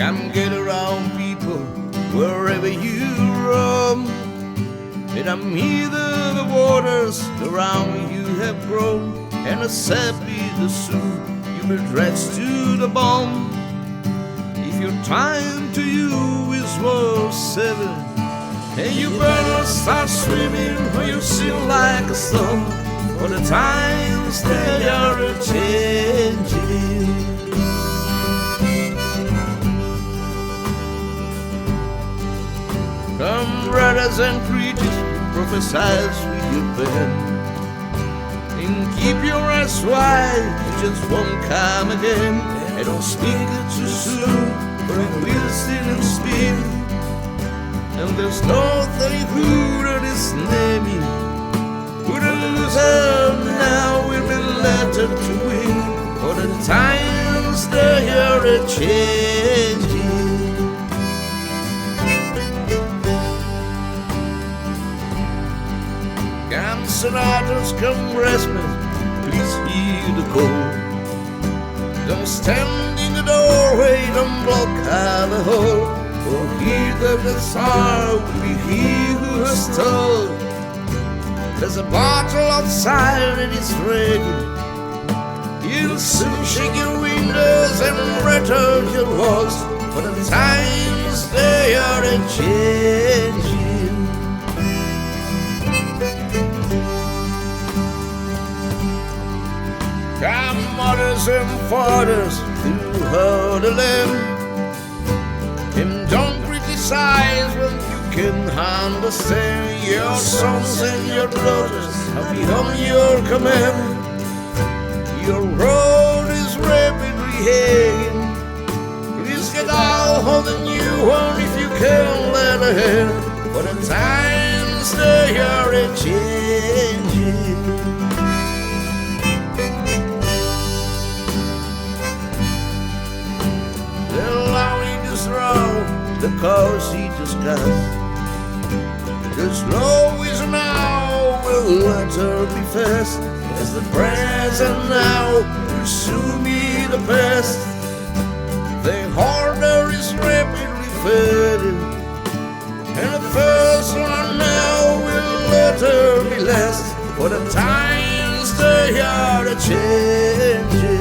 Come get around, people, wherever you roam. And I'm either the waters around you have grown, and a sappy the soup you'll be dressed to the bone. If your time to you is worth 7, and you better start swimming or you sink like a stone, for the times they are a-changing. Come, brothers and preachers, prophesize with your pen, and keep your eyes wide, you just won't come again. And don't speak it too soon, for it will still and speed. And there's nothing who that is naming, who the loser now will be lettered to win, for the times they are a-changing. Come, senators, come resmen, please hear the call. Don't stand in the doorway, don't block out the hole, for here the Messiah will be he who has told. There's a bottle outside and it's ready. He'll soon shake your windows and rattle your walls, for the times they are a-changing. Come, mothers and fathers throughout the land, and don't criticize when you can understand. Your sons and your daughters have become your command. Your road is rapidly heading. Please get out on the new one if you can let ahead, for the times they are a-changing. The course he discussed, the slow is now will later be fast, as the present now will soon be the best. The harder is rapidly fading, and the first one now will later be last, for the times they are a-changing.